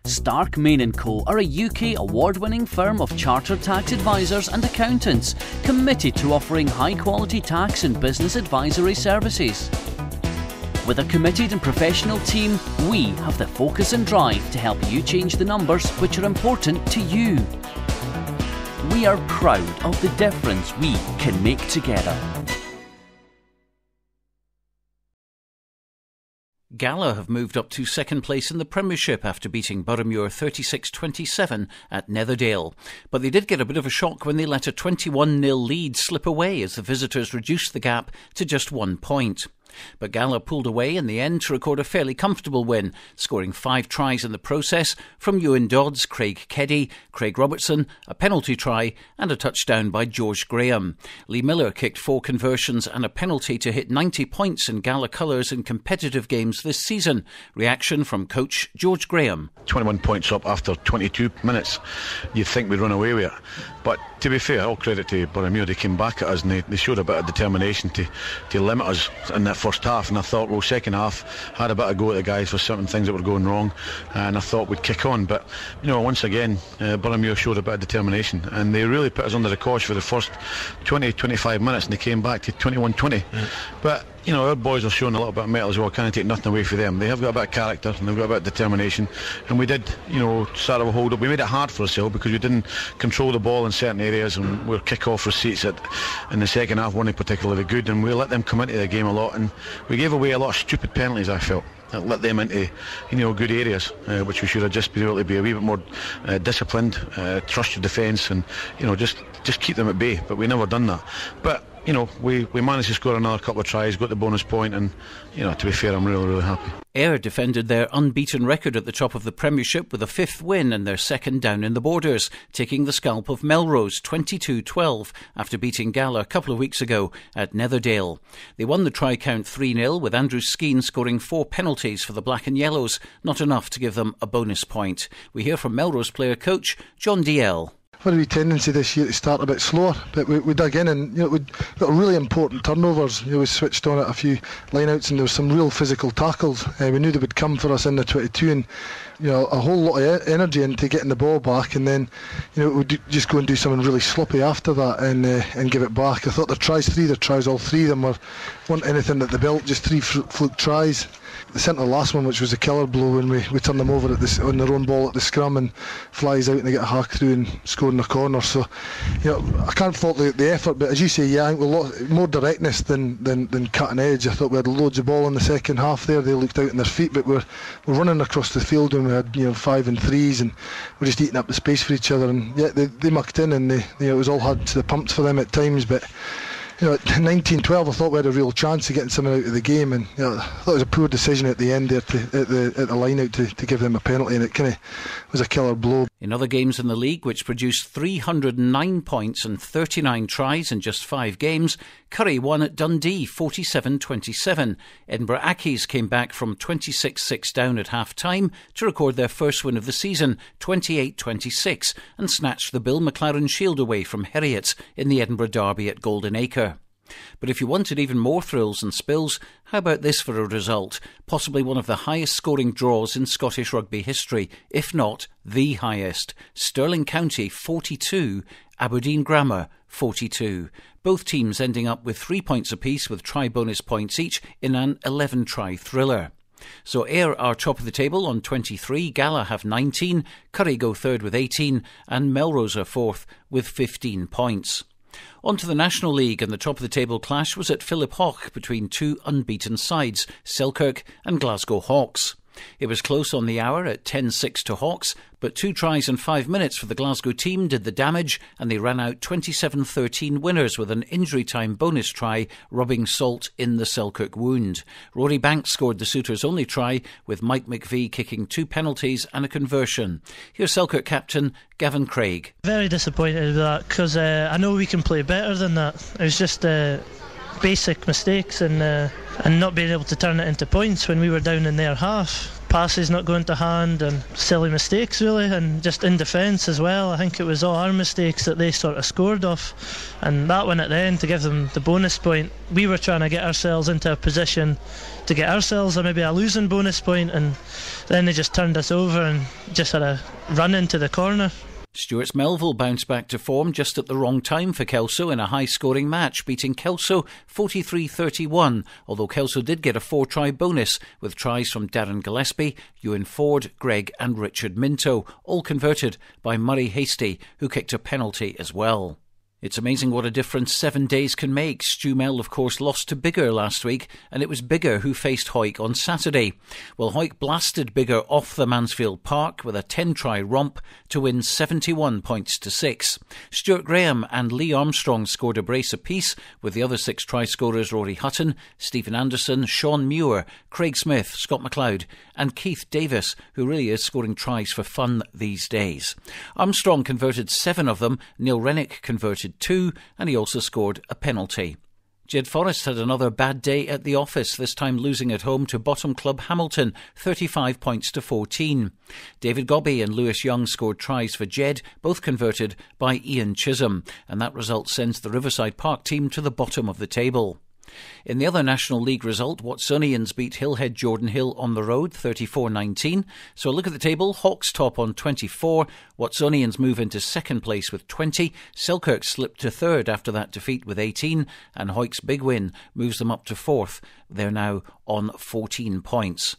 Stark, Main & Co are a UK award-winning firm of chartered tax advisors and accountants committed to offering high-quality tax and business advisory services. With a committed and professional team, we have the focus and drive to help you change the numbers which are important to you. We are proud of the difference we can make together. Gala have moved up to second place in the Premiership after beating Boroughmuir 36-27 at Netherdale. But they did get a bit of a shock when they let a 21-0 lead slip away as the visitors reduced the gap to just 1 point. But Gala pulled away in the end to record a fairly comfortable win, scoring 5 tries in the process from Ewan Dodds, Craig Keddy, Craig Robertson, a penalty try and a touchdown by George Graham. Lee Miller kicked 4 conversions and a penalty to hit 90 points in Gala colours in competitive games this season. Reaction from coach George Graham. 21 points up after 22 minutes. You'd think we'd run away with it. But to be fair, all credit to Boroughmuir, they came back at us and they showed a bit of determination to limit us in that first half. And I thought, well, second half, had a bit of go at the guys for certain things that were going wrong. And I thought we'd kick on. But, you know, once again, Boroughmuir showed a bit of determination. And they really put us under the cosh for the first 20-25 minutes and they came back to 21-20. But, you know, our boys are showing a little bit of metal as well. I can't take nothing away from them. They have got a bit of character and they've got a bit of determination. And we did, you know, start a hold up. We made it hard for ourselves because we didn't control the ball in certain areas and our kick-off receipts in the second half weren't particularly good, and we let them come into the game a lot, and we gave away a lot of stupid penalties, I felt. That let them into, you know, good areas, which we should have just been able to be a wee bit more disciplined, trust your defence, and, you know, just keep them at bay. But we never done that. But, you know, we managed to score another couple of tries, got the bonus point, and, you know, to be fair, I'm really, really happy. Ayr defended their unbeaten record at the top of the Premiership with a 5th win and their second down in the Borders, taking the scalp of Melrose 22-12 after beating Gala a couple of weeks ago at Netherdale. They won the try count 3-0 with Andrew Skeen scoring 4 penalties for the Black and Yellows, not enough to give them a bonus point. We hear from Melrose player coach John DL. Had a wee tendency this year to start a bit slower, but we dug in and, you know, we got really important turnovers. You know, we switched on at a few line-outs and there was some real physical tackles. We knew they would come for us in the 22 and, you know, a whole lot of energy into getting the ball back, and then, you know, we'd just go and do something really sloppy after that and give it back. I thought the tries, all 3 of them weren't anything at the belt, just 3 fluke tries. The centre last one, which was a killer blow when we turned them over on their own ball at the scrum and flies out and they get a hack through and score in the corner. So, you know, I can't fault the effort, but as you say, yeah, I think we lost more directness than cutting edge. I thought we had loads of ball in the second half there. They looked out on their feet, but we're running across the field and we had, you know, 5 and 3s and we're just eating up the space for each other. And yeah, they mucked in and it was all hard to the pumps for them at times, but, you know, at 19-12 I thought we had a real chance of getting something out of the game, and, you know, I thought it was a poor decision at the end there at the line out to give them a penalty, and it kind of was a killer blow. In other games in the league, which produced 309 points and 39 tries in just 5 games, Curry won at Dundee 47-27. Edinburgh Accies came back from 26-6 down at half-time to record their first win of the season, 28-26, and snatched the Bill McLaren Shield away from Heriots in the Edinburgh Derby at Golden Acre. But if you wanted even more thrills and spills, how about this for a result? Possibly one of the highest scoring draws in Scottish rugby history, if not the highest. Stirling County 42, Aberdeen Grammar 42. Both teams ending up with 3 points apiece with try bonus points each in an 11-try thriller. So Ayr are top of the table on 23, Gala have 19, Curry go third with 18 and Melrose are fourth with 15 points. On to the National League, and the top of the table clash was at Philip Hawke between 2 unbeaten sides, Selkirk and Glasgow Hawks. It was close on the hour at 10-6 to Hawks, but 2 tries in 5 minutes for the Glasgow team did the damage, and they ran out 27-13 winners with an injury time bonus try rubbing salt in the Selkirk wound. Rory Banks scored the suitors' only try, with Mike McVie kicking 2 penalties and a conversion. Here's Selkirk captain Gavin Craig. Very disappointed with that, because I know we can play better than that. It was just basic mistakes and not being able to turn it into points when we were down in their half. passes not going to hand and silly mistakes really, and just in defence as well. I think it was all our mistakes that they sort of scored off, and that one at the end to give them the bonus point. We were trying to get ourselves into a position to get ourselves maybe a losing bonus point, and then they just turned us over and just had a run into the corner. Stuart's Melville bounced back to form just at the wrong time for Kelso in a high-scoring match, beating Kelso 43-31, although Kelso did get a 4-try bonus, with tries from Darren Gillespie, Ewan Ford, Greg and Richard Minto, all converted by Murray Hastie, who kicked a penalty as well. It's amazing what a difference 7 days can make. Stu Mel, of course, lost to Biggar last week, and it was Biggar who faced Hawick on Saturday. Well, Hawick blasted Biggar off the Mansfield Park with a 10-try romp to win 71 points to 6. Stuart Graham and Lee Armstrong scored a brace apiece, with the other 6 try scorers Rory Hutton, Stephen Anderson, Sean Muir, Craig Smith, Scott McLeod and Keith Davis, who really is scoring tries for fun these days. Armstrong converted 7 of them, Neil Rennick converted 2, and he also scored a penalty. Jed Forrest had another bad day at the office, this time losing at home to bottom club Hamilton, 35 points to 14. David Gobby and Lewis Young scored tries for Jed, both converted by Ian Chisholm, and that result sends the Riverside Park team to the bottom of the table. In the other National League result, Watsonians beat Hillhead Jordan Hill on the road 34-19. So a look at the table. Hawks top on 24. Watsonians move into second place with 20. Selkirk slipped to third after that defeat with 18. And Hawick's big win moves them up to fourth. They're now on 14 points.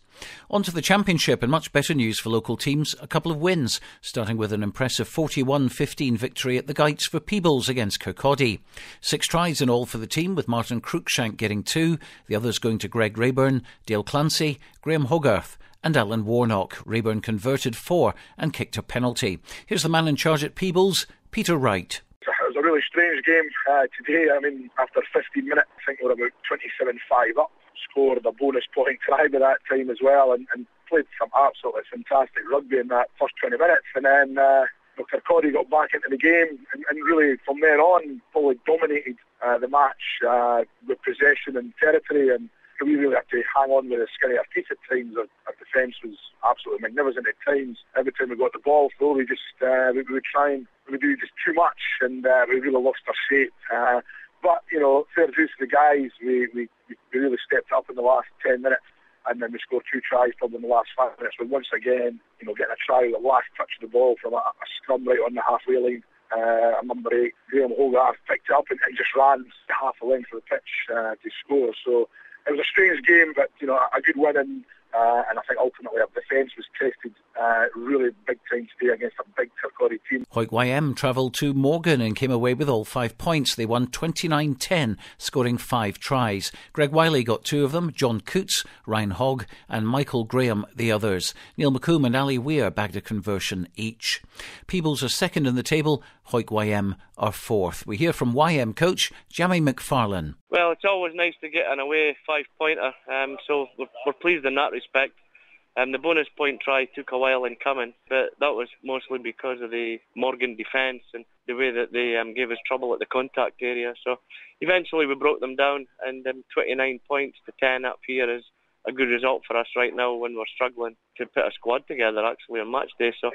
On to the Championship, and much better news for local teams. A couple of wins, starting with an impressive 41-15 victory at the Gites for Peebles against Kirkcaldy. 6 tries in all for the team, with Martin Cruikshank getting 2, the others going to Greg Rayburn, Dale Clancy, Graham Hogarth and Alan Warnock. Rayburn converted 4 and kicked a penalty. Here's the man in charge at Peebles, Peter Wright. It was a really strange game today. I mean, after 15 minutes, I think we were about 27-5 up. Scored a bonus point try by that time as well, and played some absolutely fantastic rugby in that first 20 minutes. And then Kirkcaldy got back into the game, and really from there on probably dominated the match with possession and territory, and we really had to hang on with a skin of our teeth at times. Our defence was absolutely magnificent at times. Every time we got the ball, though, we would try and we would do just too much, and we really lost our shape. But, you know, fair dues to the guys, we really stepped up in the last 10 minutes, and then we scored 2 tries probably in the last 5 minutes. But once again, you know, getting a try with the last touch of the ball from a scrum right on the halfway line. Number 8, Graham Hogarth, picked it up and just ran half a length of the pitch to score. So it was a strange game, but, you know, a good win, and I think ultimately our defence was tested really big time today against a big Kirkcaldy team. Hawick YM travelled to Morgan and came away with all 5 points. They won 29-10, scoring 5 tries. Greg Wiley got 2 of them, John Coots, Ryan Hogg and Michael Graham the others. Neil McComb and Ali Weir bagged a conversion each. Peebles are second in the table, Hawick YM are fourth. We hear from YM coach Jamie McFarlane. Well, it's always nice to get an away 5-pointer, so we're pleased in that respect. The bonus point try took a while in coming, but that was mostly because of the Morgan defence and the way that they gave us trouble at the contact area. So eventually we broke them down, and 29 points to 10 up here is a good result for us right now when we're struggling to put a squad together actually on match day. So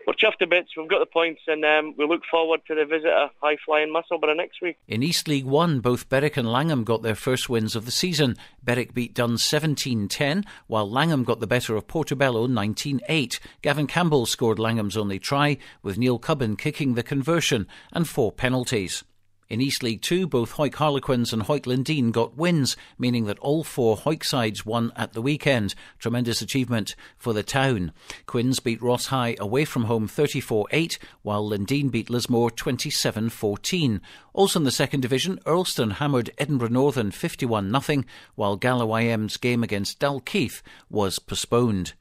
we're chuffed to bits, we've got the points, and we look forward to the visit of high-flying Musselburgh next week. In East League 1, both Berwick and Langham got their first wins of the season. Berwick beat Dun 17-10, while Langham got the better of Portobello 19-8. Gavin Campbell scored Langham's only try, with Neil Cubbin kicking the conversion and 4 penalties. In East League 2, both Hawick Harlequins and Hawick Lindeen got wins, meaning that all 4 Hawick sides won at the weekend. Tremendous achievement for the town. Quins beat Ross High away from home 34-8, while Lindeen beat Lismore 27-14. Also in the second division, Earlston hammered Edinburgh Northern 51-0, while Gala YM's game against Dalkeith was postponed.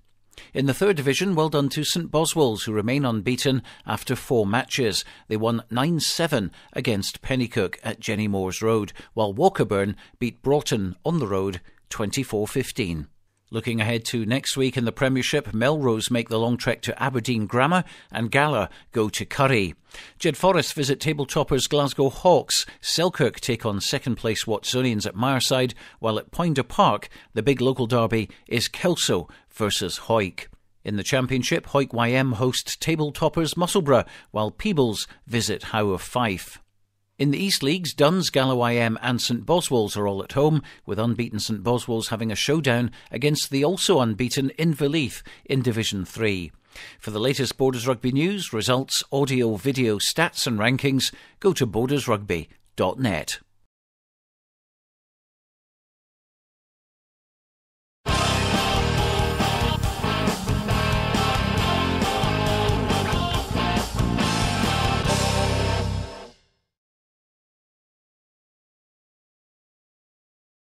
In the third division, well done to St Boswells, who remain unbeaten after 4 matches. They won 9-7 against Pennycook at Jenny Moore's Road, while Walkerburn beat Broughton on the road 24-15. Looking ahead to next week in the Premiership, Melrose make the long trek to Aberdeen Grammar and Gala go to Curry. Jed Forest visit table toppers Glasgow Hawks. Selkirk take on second-place Watsonians at Mireside, while at Poynter Park, the big local derby is Kelso versus Hawick. In the Championship, Hawick YM host table toppers Musselburgh, while Peebles visit Howe of Fife. In the East Leagues, Duns, Gallow IM and St Boswells are all at home, with unbeaten St Boswells having a showdown against the also unbeaten Inverleith in Division 3. For the latest Borders Rugby news, results, audio, video, stats and rankings, go to bordersrugby.net.